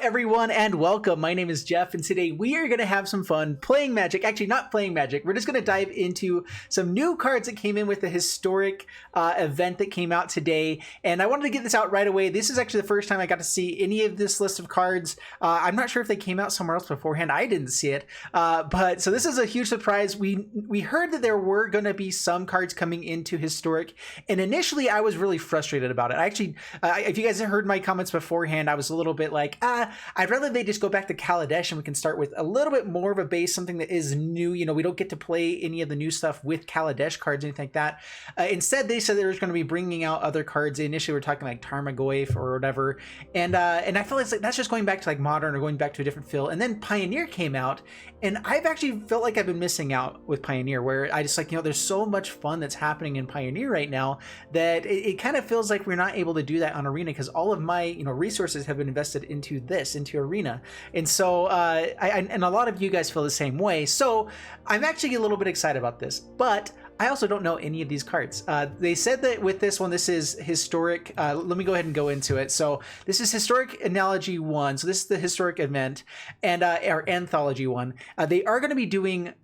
everyone, and welcome. My name is Jeff, and today we are going to have some fun playing Magic. Actually, not playing Magic. We're just going to dive into some new cards that came in with the historic event that came out today. And I wanted to get this out right away. This is actually the first time I got to see any of this list of cards. I'm not sure if they came out somewhere else beforehand. I didn't see it. But so this is a huge surprise. We heard that there were going to be some cards coming into historic, and initially I was really frustrated about it. I actually, if you guys have heard my comments beforehand, I was a little bit like, I'd rather they just go back to Kaladesh and we can start with a little bit more of a base, something that is new. You know, we don't get to play any of the new stuff with Kaladesh cards, anything like that. Instead, they said they were going to be bringing out other cards. They initially were talking like Tarmogoyf or whatever. And I feel like that's just going back to like Modern or going back to a different feel. And then Pioneer came out, and I've actually felt like I've been missing out with Pioneer, where I just like, you know, there's so much fun that's happening in Pioneer right now that it kind of feels like we're not able to do that on Arena, because all of my, you know, resources have been invested into into Arena. And so and a lot of you guys feel the same way. So I'm actually a little bit excited about this, but I also don't know any of these cards. They said that with this one, this is historic. Let me go ahead and go into it. So this is Historic Analogy 1. So this is the historic event, and our Anthology 1. They are going to be doing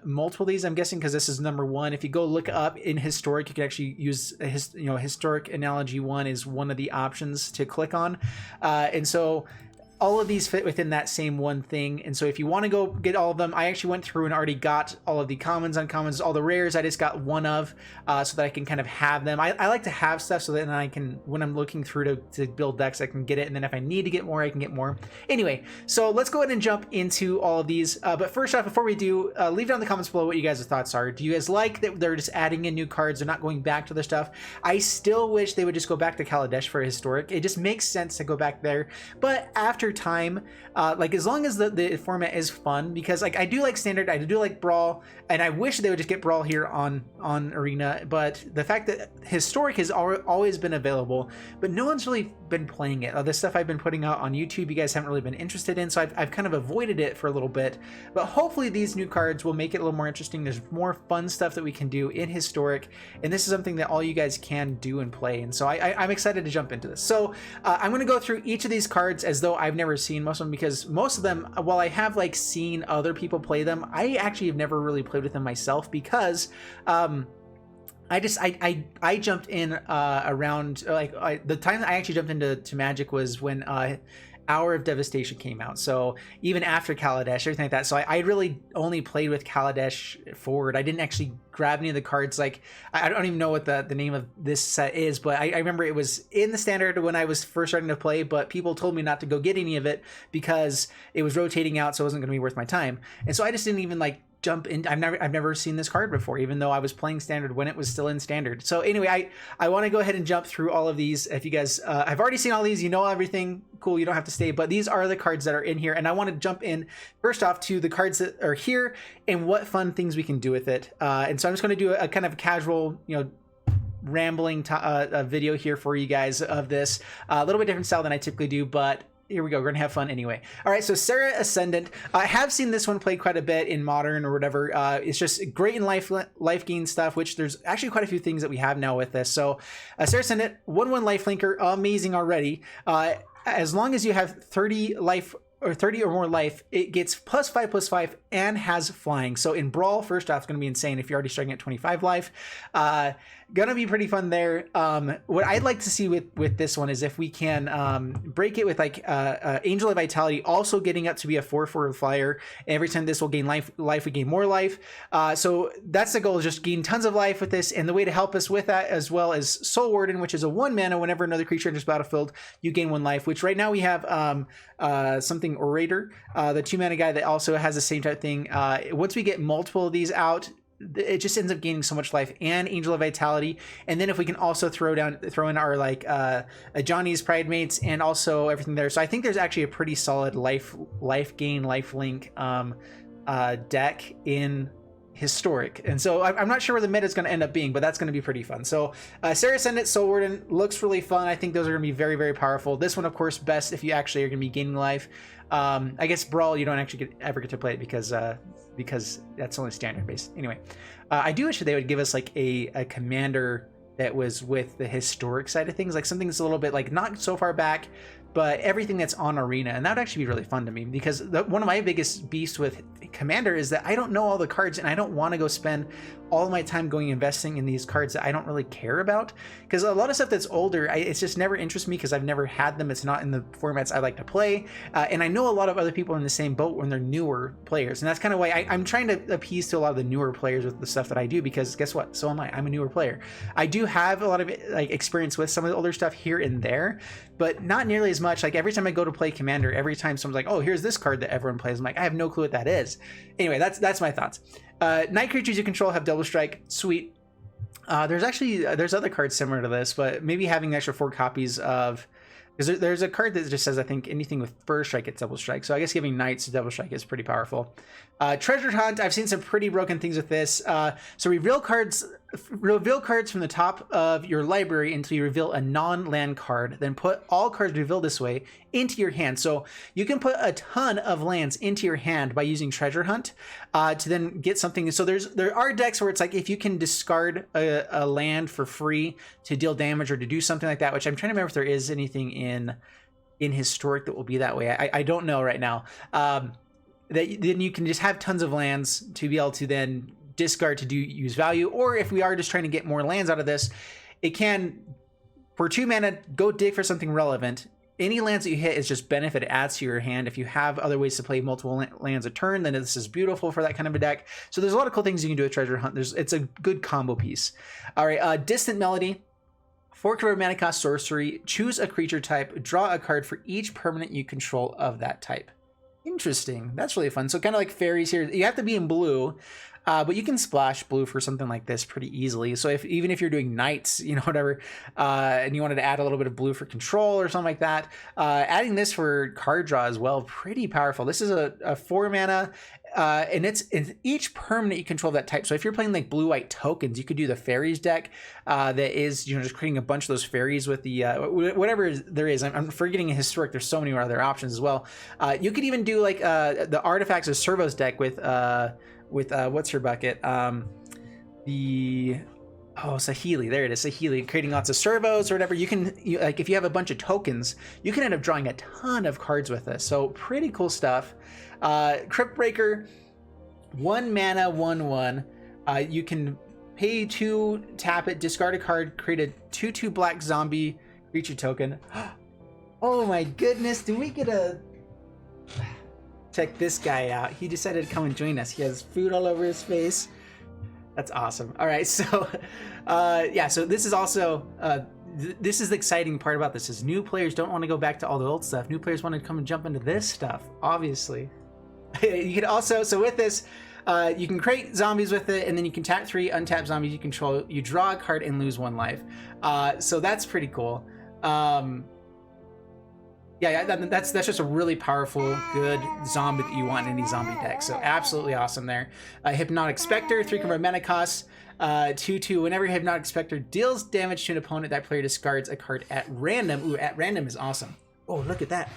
multiple of these, I'm guessing, because this is number 1. If you go look up in historic, you can actually use Historic Analogy 1 is one of the options to click on. And so all of these fit within that same one thing. And so if you want to go get all of them, I actually went through and already got all of the commons, uncommons, all the rares. I just got one of, so that I can kind of have them. I like to have stuff so that then I can, when I'm looking through to build decks, I can get it. And then if I need to get more, I can get more. Anyway, so let's go ahead and jump into all of these. But first off, before we do, leave down in the comments below what you guys' thoughts are. Do you guys like that they're just adding in new cards? They're not going back to their stuff. I still wish they would just go back to Kaladesh for historic. It just makes sense to go back there. But after time, like as long as the format is fun, because like I do like standard, I do like brawl, and I wish they would just get brawl here on Arena. But the fact that historic has always been available, but no one's really been playing it. The stuff I've been putting out on YouTube, you guys haven't really been interested in, so I've kind of avoided it for a little bit. But hopefully these new cards will make it a little more interesting. There's more fun stuff that we can do in historic, and this is something that all you guys can do and play. And so I'm excited to jump into this. So I'm going to go through each of these cards as though I've never seen most of them, because most of them, while I have like seen other people play them, I actually have never really played with them myself, because I jumped in around like the time I actually jumped into Magic was when Hour of Devastation came out. So even after Kaladesh, everything like that. So I really only played with Kaladesh forward. I didn't actually grab any of the cards. Like I don't even know what the name of this set is, but I remember it was in the standard when I was first starting to play, but people told me not to go get any of it because it was rotating out, so it wasn't going to be worth my time. And so I just didn't even like jump in. I've never seen this card before, even though I was playing standard when it was still in standard. So anyway, I want to go ahead and jump through all of these. If you guys have already seen all these, you know everything, cool, you don't have to stay, but these are the cards that are in here, and I want to jump in first off to the cards that are here and what fun things we can do with it. And so I'm just going to do a kind of casual, you know, rambling video here for you guys of this, a little bit different style than I typically do, but here we go. We're gonna have fun anyway. All right, so Serra Ascendant. I have seen this one played quite a bit in Modern or whatever. It's just great in life gain stuff, which there's actually quite a few things that we have now with this. So Serra Ascendant, 1/1 lifelinker, amazing already. As long as you have 30 life or 30 or more life, it gets +5/+5 and has flying. So in Brawl, first off, it's going to be insane if you're already starting at 25 life. Gonna be pretty fun there. What I'd like to see with this one is if we can break it with like Angel of Vitality also getting up to be a 4/4 flyer. Every time this will gain life, we gain more life. So that's the goal, is just gain tons of life with this. And the way to help us with that as well is Soul Warden, which is a 1 mana. Whenever another creature enters battlefield, you gain 1 life, which right now we have something Orator, the 2 mana guy that also has the same type thing. Once we get multiple of these out, it just ends up gaining so much life, and Angel of Vitality. And then if we can also throw in our like Johnny's Pride Mates and also everything there. So I think there's actually a pretty solid life gain, life link deck in historic. And so I'm not sure where the meta is going to end up being, but that's going to be pretty fun. So Serra Ascendant, Soul Warden looks really fun. I think those are going to be very, very powerful. This one, of course, best if you actually are going to be gaining life. I guess Brawl, you don't actually ever get to play it because that's only standard based. Anyway, I do wish they would give us like a commander that was with the historic side of things, like something that's a little bit like not so far back but everything that's on Arena. And that would actually be really fun to me, because one of my biggest beasts with Commander is that I don't know all the cards, and I don't want to go spend all of my time going investing in these cards that I don't really care about, because a lot of stuff that's older, it's just never interests me because I've never had them. It's not in the formats I like to play, and I know a lot of other people are in the same boat when they're newer players, and that's kind of why I'm trying to appease to a lot of the newer players with the stuff that I do, because guess what, so am I. I'm a newer player. I do have a lot of like experience with some of the older stuff here and there, but not nearly as much. Like every time I go to play Commander, every time someone's like, oh, here's this card that everyone plays, I'm like, I have no clue what that is. Anyway, that's my thoughts. Night creatures you control have double strike. Sweet. There's other cards similar to this, but maybe having the extra 4 copies of, because there's a card that just says, I think anything with first strike gets double strike. So I guess giving knights double strike is pretty powerful. Treasure hunt, I've seen some pretty broken things with this. So reveal cards from the top of your library until you reveal a non-land card, then put all cards revealed this way into your hand. So you can put a ton of lands into your hand by using treasure hunt to then get something. So there are decks where it's like, if you can discard a land for free to deal damage or to do something like that, which I'm trying to remember if there is anything in Historic that will be that way. I don't know right now. That then you can just have tons of lands to be able to then discard to use value. Or if we are just trying to get more lands out of this, it can, for 2 mana, go dig for something relevant. Any lands that you hit is just benefit, it adds to your hand. If you have other ways to play multiple lands a turn, then this is beautiful for that kind of a deck. So there's a lot of cool things you can do with treasure hunt. It's a good combo piece. All right, Distant Melody. 4 mana cost sorcery. Choose a creature type. Draw a card for each permanent you control of that type. Interesting. That's really fun. So kind of like fairies here. You have to be in blue, but you can splash blue for something like this pretty easily. So even if you're doing knights, whatever, and you wanted to add a little bit of blue for control or something like that, adding this for card draw as well, pretty powerful. This is a 4 mana, and it's each permanent you control that type. So if you're playing like blue-white tokens, you could do the fairies deck that is just creating a bunch of those fairies with the whatever there is. I'm forgetting Historic. There's so many other options as well. You could even do like the Artifacts of Servos deck with what's her bucket? Saheeli. There it is, Saheeli, creating lots of servos or whatever. Like if you have a bunch of tokens, you can end up drawing a ton of cards with this. So pretty cool stuff. Crypt Breaker, 1 mana, 1/1. You can pay 2, tap it, discard a card, create a 2/2 black zombie creature token. Oh my goodness, do we get a... Check this guy out. He decided to come and join us. He has food all over his face. That's awesome. All right, so yeah, so this is also this is the exciting part about this, is new players don't want to go back to all the old stuff. New players want to come and jump into this stuff, obviously. You can also, so with this, you can create zombies with it, and then you can tap 3, untap zombies you control. You draw a card and lose 1 life. So that's pretty cool. Yeah, that's just a really powerful, good zombie that you want in any zombie deck. So absolutely awesome there. Hypnotic Spectre, 3 mana cost, 2/2. Whenever Hypnotic Spectre deals damage to an opponent, that player discards a card at random. Ooh, at random is awesome. Oh, look at that.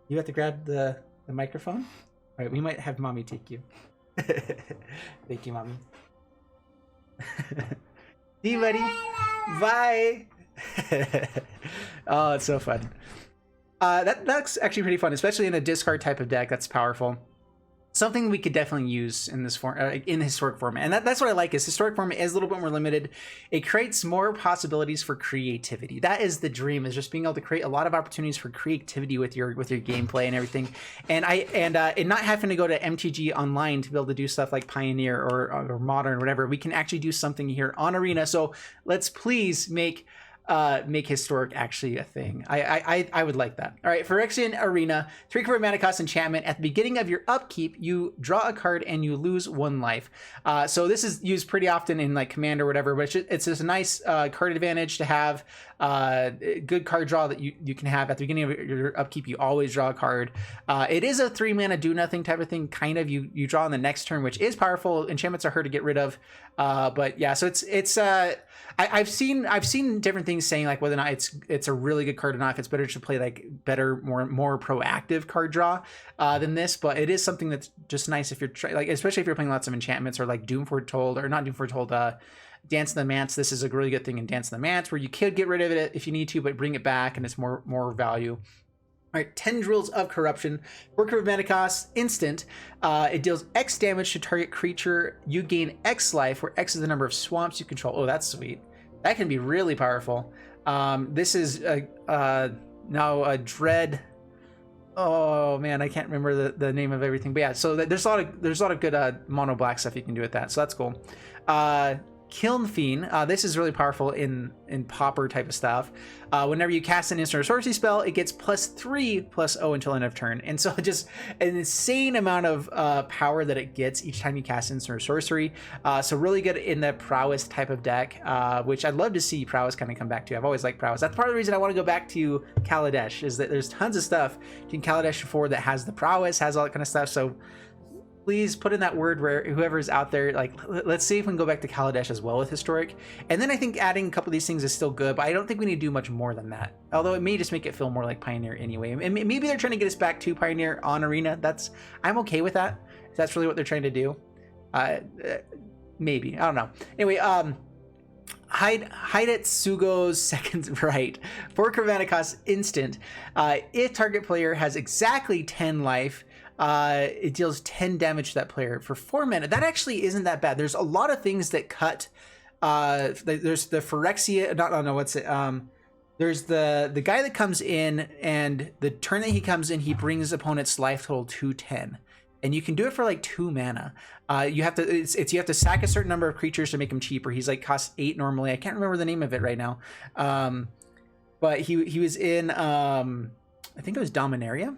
You have to grab the microphone? All right, we might have Mommy take you. Thank you, Mommy. See you, buddy. Bye. Oh, it's so fun. That's actually pretty fun, especially in a discard type of deck. That's powerful. Something we could definitely use in this form, in Historic format, and that's what I like. Is Historic format is a little bit more limited. It creates more possibilities for creativity. That is the dream, is just being able to create a lot of opportunities for creativity with your gameplay and everything, and not having to go to MTG Online to be able to do stuff like Pioneer or Modern or whatever. We can actually do something here on Arena. So let's please make Historic actually a thing. I would like that. All right, Phyrexian Arena, 3 mana cost enchantment. At the beginning of your upkeep, you draw a card and you lose 1 life. So this is used pretty often in like Command or whatever, but it's just a nice card advantage to have. Good card draw that you can have at the beginning of your upkeep. You always draw a card. It is a 3 mana do nothing type of thing. Kind of you draw on the next turn, which is powerful. Enchantments are hard to get rid of. But yeah, so it's I've seen different things saying like whether or not it's a really good card or not. If it's better to play like better, more proactive card draw than this. But it is something that's just nice if you're especially if you're playing lots of enchantments or like Doom Foretold or not Doom Foretold. Dance of the Manse. This is a really good thing in Dance of the Manse, where you could get rid of it if you need to, but bring it back and it's more value. All right, Tendrils of Corruption. Worker of Mana cost, instant. It deals X damage to target creature. You gain X life, where X is the number of swamps you control. Oh, that's sweet. That can be really powerful. This is now a Dread. Oh man, I can't remember the name of everything. But yeah, so there's a lot of good mono black stuff you can do with that. So that's cool. Kiln Fiend. This is really powerful in popper type of stuff. Whenever you cast an instant or sorcery spell, it gets +3/+0 until end of turn. And so just an insane amount of power that it gets each time you cast instant or sorcery. So really good in the prowess type of deck, which I'd love to see prowess kind of come back to. I've always liked prowess. That's part of the reason I want to go back to Kaladesh, is that there's tons of stuff you can Kaladesh for that has the prowess, has all that kind of stuff. So please put in that word where whoever's out there, like, let's see if we can go back to Kaladesh as well with Historic. And then I think adding a couple of these things is still good, but I don't think we need to do much more than that. Although it may just make it feel more like Pioneer anyway. And maybe they're trying to get us back to Pioneer on Arena. I'm okay with that. If that's really what they're trying to do. Maybe. I don't know. Anyway, Hidetsugo's Second Right. 4 Mana cost, instant. If target player has exactly 10 life, it deals 10 damage to that player for 4 mana. That actually isn't that bad. There's a lot of things that cut. There's the Phyrexia. No, what's it? There's the guy that comes in, and the turn that he comes in, he brings opponent's life total to 10. And you can do it for like 2 mana. You have to sack a certain number of creatures to make him cheaper. He's like costs 8 normally. I can't remember the name of it right now. But he was in I think it was Dominaria.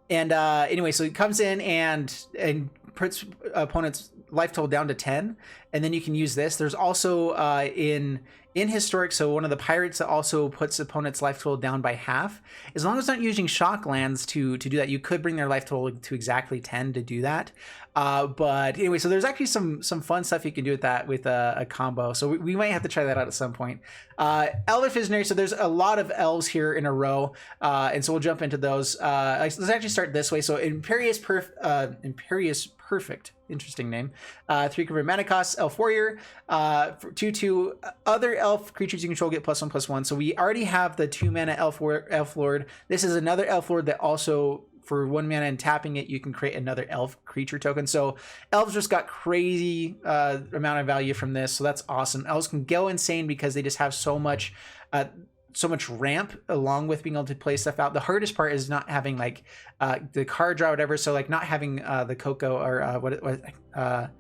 And anyway, so he comes in and puts opponent's life total down to 10, and then you can use this. There's also in Historic, so one of the pirates that also puts opponent's life total down by half. As long as it's not using shock lands to do that, you could bring their life total to exactly 10 to do that. But anyway, so there's actually some fun stuff you can do with that with a combo. So we might have to try that out at some point. Elvish Visionary. So there's a lot of elves here in a row, and so we'll jump into those. Let's actually start this way. So Imperious Perfect. Interesting name. 3 mana cost, Elf Warrior. 2/2 other elf creatures you control get +1/+1. So we already have the 2 mana Elf Lord. This is another Elf Lord that also, for 1 mana and tapping it, you can create another elf creature token. So elves just got crazy amount of value from this. So that's awesome. Elves can go insane because they just have so much ramp along with being able to play stuff out. The hardest part is not having like the card draw or whatever. So like not having the Coco or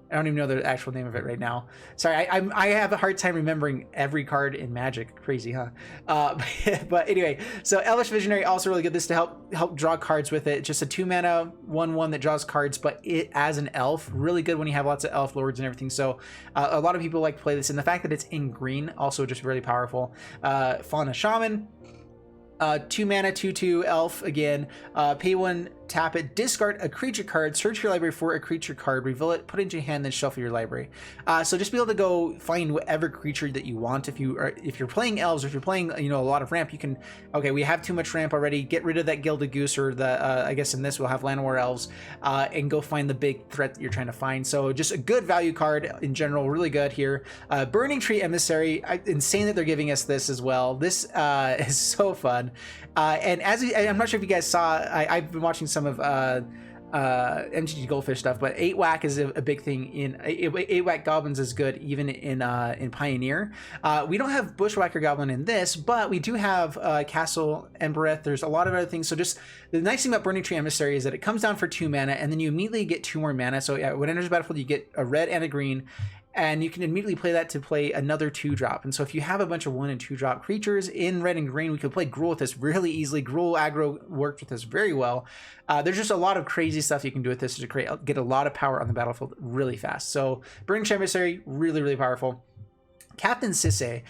I don't even know the actual name of it right now. Sorry, I have a hard time remembering every card in Magic. Crazy, huh? But anyway, so Elvish Visionary also really good. This to help draw cards with it. Just a 2 mana 1/1 that draws cards, but it as an elf, really good when you have lots of elf lords and everything. So a lot of people like to play this, and the fact that it's in green also just really powerful. Fauna Shaman. 2 mana 2/2 elf again. Pay 1, tap it, discard a creature card, search your library for a creature card, reveal it, put it into your hand, then shuffle your library. So just be able to go find whatever creature that you want. If you're playing elves, or if you're playing a lot of ramp, you can, okay, we have too much ramp already, get rid of that Gilded Goose, or the I guess in this we'll have Llanowar Elves, and go find the big threat that you're trying to find. So just a good value card in general, really good here. Burning Tree Emissary, insane that they're giving us this as well. This is so fun. And I'm not sure if you guys saw, I've been watching some of MTG Goldfish stuff, but 8-whack is a big thing in 8-whack goblins is good even in Pioneer. We don't have Bushwhacker Goblin in this, but we do have Castle Embereth. There's a lot of other things. So just the nice thing about Burning Tree Emissary is that it comes down for 2 mana, and then you immediately get 2 more mana. So yeah, when it enters the battlefield, you get a red and a green, and you can immediately play that to play another 2-drop. And so if you have a bunch of 1 and 2-drop creatures in red and green, we could play Gruul with this really easily. Gruul aggro worked with this very well. There's just a lot of crazy stuff you can do with this to get a lot of power on the battlefield really fast. So Burning Tree Emissary, really, really powerful. Captain Sisse,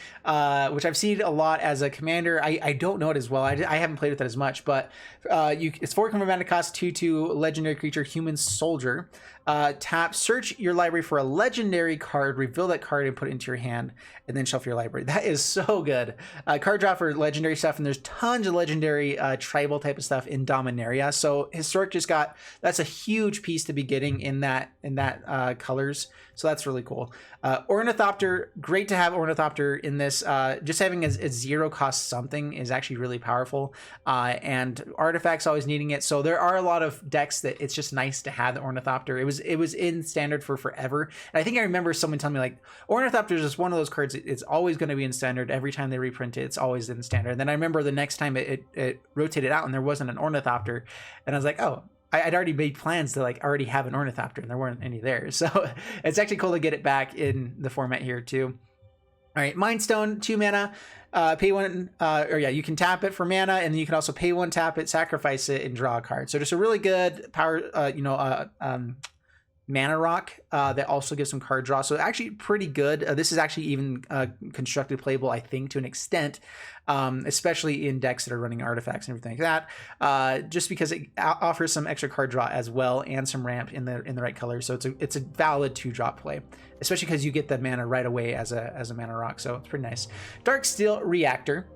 which I've seen a lot as a commander. I don't know it as well. I haven't played with it as much, but it's 4 mana cost, 2/2 legendary creature, human soldier. tap, search your library for a legendary card, reveal that card and put it into your hand, and then shuffle your library. That is so good. Card draw for legendary stuff, and there's tons of legendary tribal type of stuff in Dominaria. So historic just got, that's a huge piece to be getting in that colors. So that's really cool. Ornithopter, great to have Ornithopter in this. Just having a 0 cost something is actually really powerful. And artifacts always needing it. So there are a lot of decks that it's just nice to have the Ornithopter. It was in standard for forever. And I think I remember someone telling me like, Ornithopter is just one of those cards. It's always going to be in standard. Every time they reprint it, it's always in standard. And then I remember the next time it rotated out and there wasn't an Ornithopter. And I was like, oh, I'd already made plans to like already have an Ornithopter and there weren't any there. So it's actually cool to get it back in the format here too. All right, Mind Stone, 2 mana, pay 1, you can tap it for mana, and then you can also pay 1, tap it, sacrifice it, and draw a card. So just a really good power, mana rock that also gives some card draw. So actually pretty good. This is actually even constructed playable, I think, to an extent, especially in decks that are running artifacts and everything like that. Just because it offers some extra card draw as well and some ramp in the right color. So it's a valid 2-drop play, especially because you get the mana right away as a mana rock. So it's pretty nice. Dark Steel Reactor.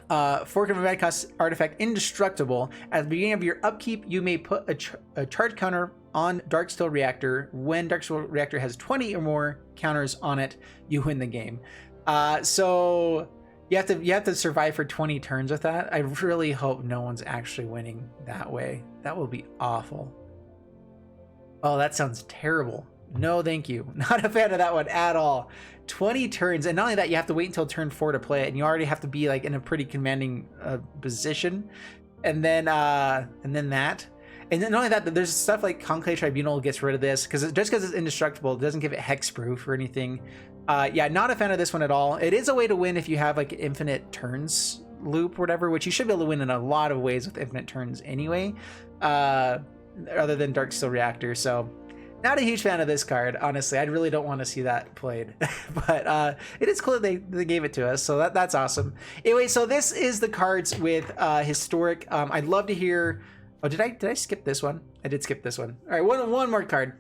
4 converted cost artifact, indestructible. At the beginning of your upkeep, you may put a charge counter on Dark Steel Reactor. When Dark Steel Reactor has 20 or more counters on it, you win the game. So you have to survive for 20 turns with that. I really hope no one's actually winning that way. That will be awful. Oh, that sounds terrible. No, thank you. Not a fan of that one at all. 20 turns, and not only that, you have to wait until turn 4 to play it, and you already have to be like in a pretty commanding position, and then that. And then not only that, there's stuff like Conclave Tribunal gets rid of this because it's indestructible, it doesn't give it hexproof or anything. Yeah, not a fan of this one at all. It is a way to win if you have like infinite turns loop or whatever, which you should be able to win in a lot of ways with infinite turns anyway, other than Dark Steel Reactor. So not a huge fan of this card, honestly. I really don't want to see that played, but it is cool that they gave it to us, so that's awesome. Anyway, so this is the cards with historic. I'd love to hear. Oh, did I skip this one? I did skip this one. All right, one more card.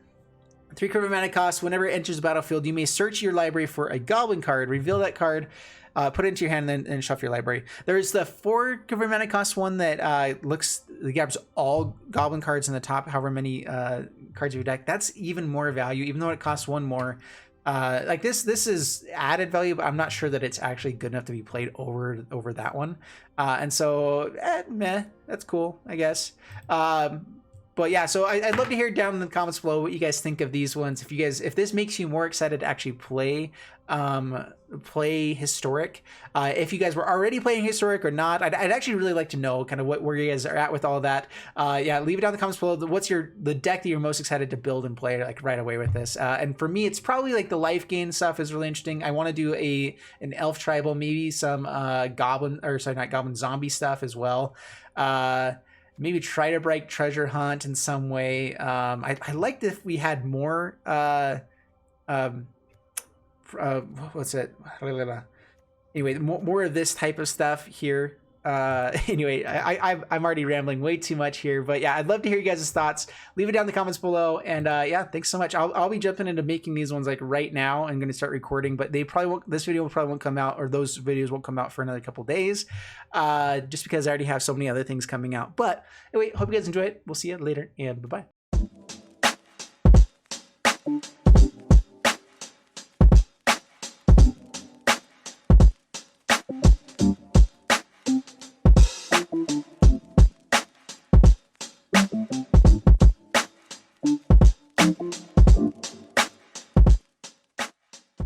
3 mana cost. Whenever it enters the battlefield, you may search your library for a goblin card, reveal that card, put it into your hand, and then shuffle your library. There's the 4 mana cost one that grabs all goblin cards in the top, however many cards of your deck. That's even more value, even though it costs 1 more. Like this is added value, but I'm not sure that it's actually good enough to be played over that one. And so, meh, that's cool, I guess. But yeah, so I'd love to hear down in the comments below what you guys think of these ones. If this makes you more excited to actually play historic, if you guys were already playing historic or not, I'd actually really like to know kind of where you guys are at with all of that. Yeah, leave it down in the comments below. What's the deck that you're most excited to build and play like right away with this? And for me, it's probably like the life gain stuff is really interesting. I want to do an elf tribal, maybe some zombie stuff as well. Maybe try to break treasure hunt in some way. I liked if we had more what's it? Anyway, more of this type of stuff here. Anyway, I'm already rambling way too much here, but yeah, I'd love to hear you guys' thoughts. Leave it down in the comments below, and yeah, thanks so much. I'll be jumping into making these ones like right now. I'm going to start recording, but this video probably won't come out, or those videos won't come out for another couple days, just because I already have so many other things coming out. But anyway, hope you guys enjoy it. We'll see you later, and bye bye.